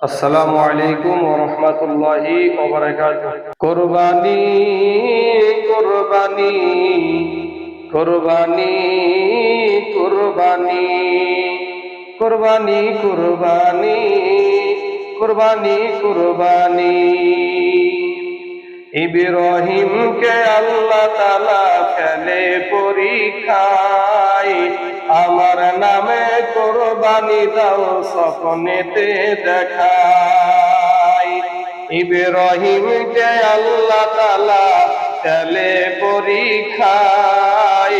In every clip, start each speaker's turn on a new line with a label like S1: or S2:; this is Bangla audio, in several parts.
S1: আসসালামু আলাইকুম ওয়া রাহমাতুল্লাহি ওয়া বারাকাতুহু। কুরবানি কুরবানি কুরবানি কুরবানি কুরবানি কুরবানি কুরবানি কুরবানি ইব্রাহিমকে আল্লাহ তাআলা ফেলে পরীক্ষায়, আমার নামে কুরবানি দাও স্বপ্নেতে দেখায়। ইব্রাহিমকে আল্লাহ তাআলা ফেলে পরীক্ষায়,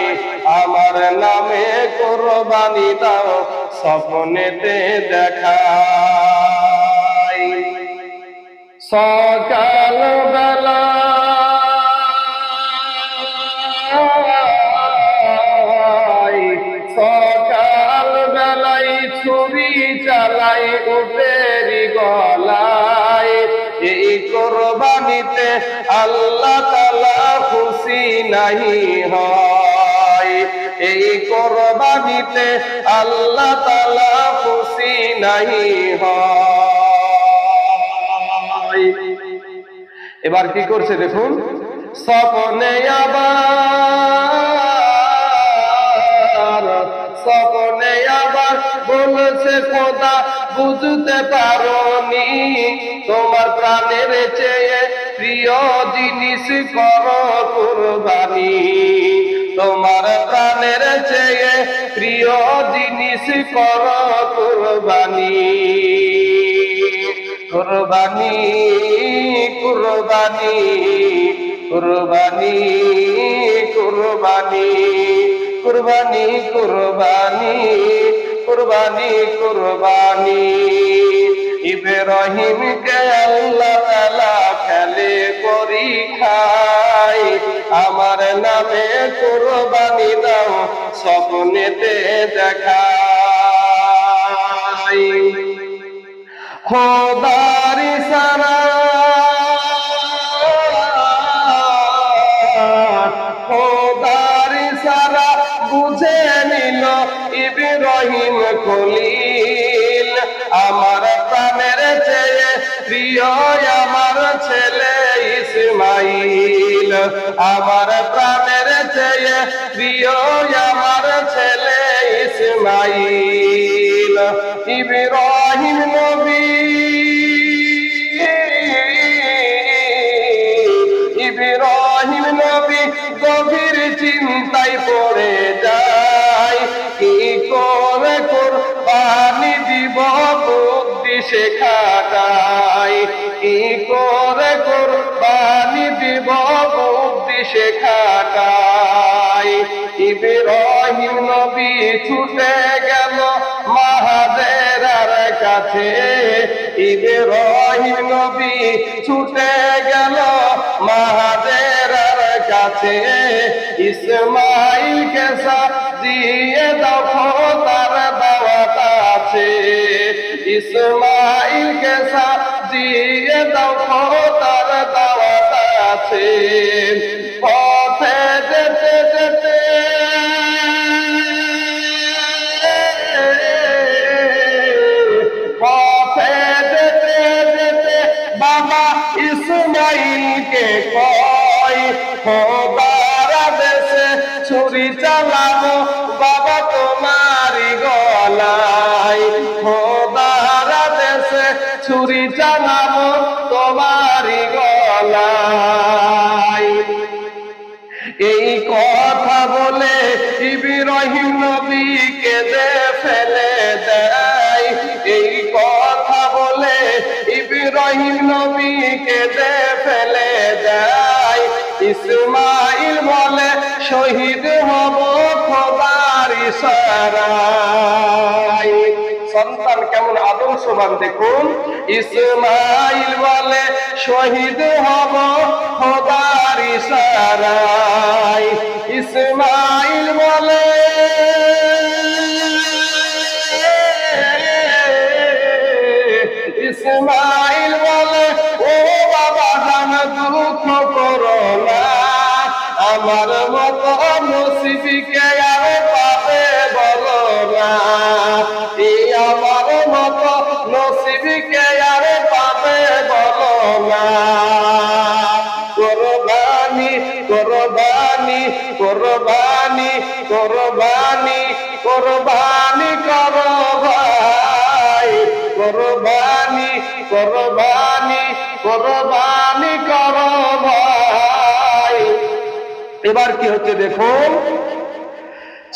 S1: আমার নামে কুরবানি দাও স্বপ্নেতে দেখায়। সকাল বেলা সকাল বেলায় ছুরি চালাই উটের গলায়, এই কুরবানিতে আল্লাহ তাআলা খুশি নাহি হয়। এই কুরবানিতে আল্লাহ তাআলা খুশি নাহি হয়। এবার কি করছে দেখুন, স্বপ্নে আবার বলছে খোদা বুঝতে পারোনি, তোমার প্রাণের চেয়ে প্রিয় জিনিস করো কুরবানি। তোমার প্রাণের চেয়ে প্রিয় জিনিস করো কুরবানি। কুরবানি কুরবানি কুরবানি কুরবানি কুরবানি কুরবানি কুরবানি কুরবানি। ইব্রাহিমকে আল্লাহ তাআলা ফেলে পরীক্ষায়, আমার নামে কুরবানি দাও স্বপ্নেতে দেখায়। খোদার ইশারা খোদার ইশারা বুঝে নিল ইব্রাহিম খলিল, আমার প্রাণের চেয়ে প্রিয় আমার ছেলে ইসমাইল। আমার প্রাণের চেয়ে প্রিয় আমার ছেলে ইসমাইল। ইব্রাহিম নবী ইব্রাহিম নবী গভীর চিন্তায় পড়ে যায়, কি করে কুরবানি দিব বুদ্ধি শেখাটাই। কি করে কুরবানি দিব বুদ্ধি শেখাটাই। ইব্রাহিম নবী ছুটে গেল মাহাজেরার কাছে। ইব্রাহিম নবী ছুটে গেল মাহাজেরার কাছে। ইসমাইলকে সাজিয়ে দাও তার দাওয়াত আছে। ইসমাইলকে সাজিয়ে দাও তার দাওয়াত আছে। পথে যেতে যেতে পথে যেতে যেতে বাবা ইসমাইলকে কয়, খোদার আদেশে ছুরি চালাবো বাবা তোমারই গলায়। খোদার আদেশে ছুরি চালাবো তোমারই গলায়। এই কথা বলে ইব্রাহিম নবী কেঁদে ফেলে দেয়। এই কথা বলে ইব্রাহিম নবী কেঁদে ফেলে দেয়। ইসমাইল বলে শহীদ হব খোদার ইশারায়। সন্তান কেমন আদর্শবান দেখুন। ইসমাইল বলে শহীদ হব খোদার ইশারায়। ইসমাইল বলে ইসমাইল বলে ও বাবা জান দুঃখ করো না, আমার মতো নসিবকে আর পাবে বলো না। আমার মতো নসিবকে আর কোরবানি কোরবানি কোরবানি করো ভাই। এবার কি হচ্ছে দেখুন,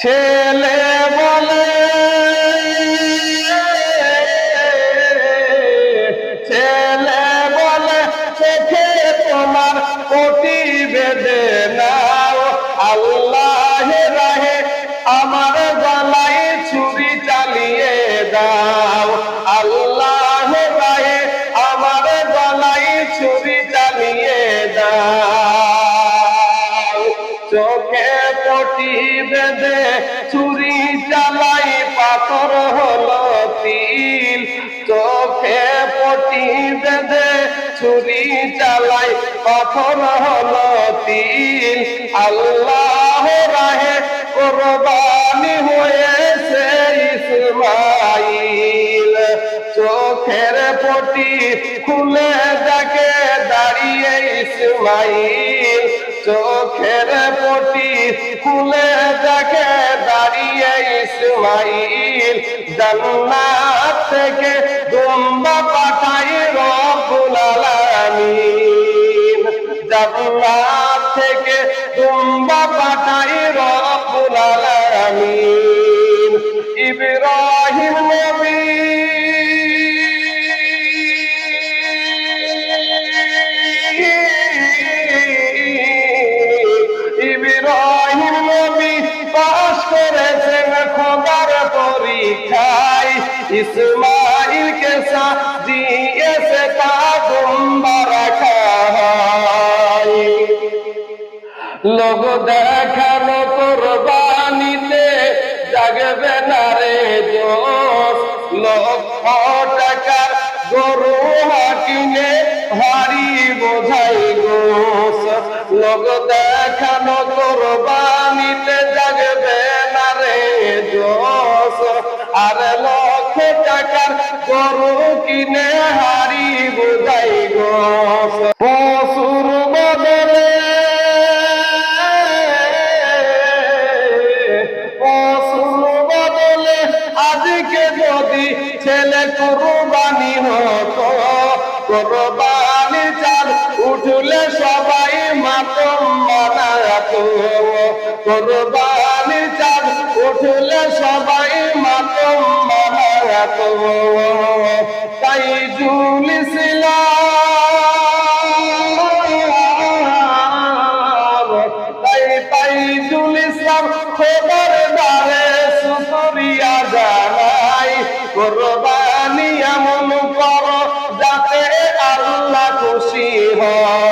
S1: ছেলে বলে ছেলে বলে চোখে তোমার কোটি বেঁধে নাও, আল্লাহ রাহে আমার গলায় ছুরি চালিয়ে দাও, আল্লাহ রাহে আমার গলায় ছুরি চালিয়ে দাও। চোখে পটি বেঁধে ছুরি চালাই পাথর হলো তিল, চোখে পটি বেঁধে ছুরি চালাই পাথর হলো তিল, আল্লাহ রাহে কোরবানি হয়েছে ইসমাইল। চোখের পটি খুলে দেখে দাঁড়িয়ে ইসমাইল, চোখের পটি খুলে দেখে দাঁড়িয়ে ইসমাইল। জান্নাত থেকে দুম্বা পাঠাই রব্বুল আলামিন, জান্নাত থেকে দুম্বা পাঠাই রব্বুল আলামিন। ইব্রাহিম নবী ইব্রাহিম নবী পাস করেছেন খোদার পরীক্ষায়, ইসমাইলকে দিয়েছে তা দুম্বা রাখা হয়। লোক দেখানো কোরবানিতে জাগবে না রে জোশ, লক্ষ টাকার গরু হাকিনে ভারী বোঝাই গোস। লোক দেখানো কোরবানিতে জাগবে না রে জোশ, আর লক্ষ টাকার গরু কিনে হারি বোঝাই গোস। পশুর বদলে আজকে যদি ছেলে কোরবানি হতো, কোরবানি চাল উঠলে সবাই মাতম মানাতো, কোরবানি চাল উঠলে সবাই মাতম মানাতো। তাই তাইজুল ইসলাম খোদার দ্বারে শুকরিয়া জানাই, কোরবানি এমন করো যাতে আল্লাহ খুশি হয়।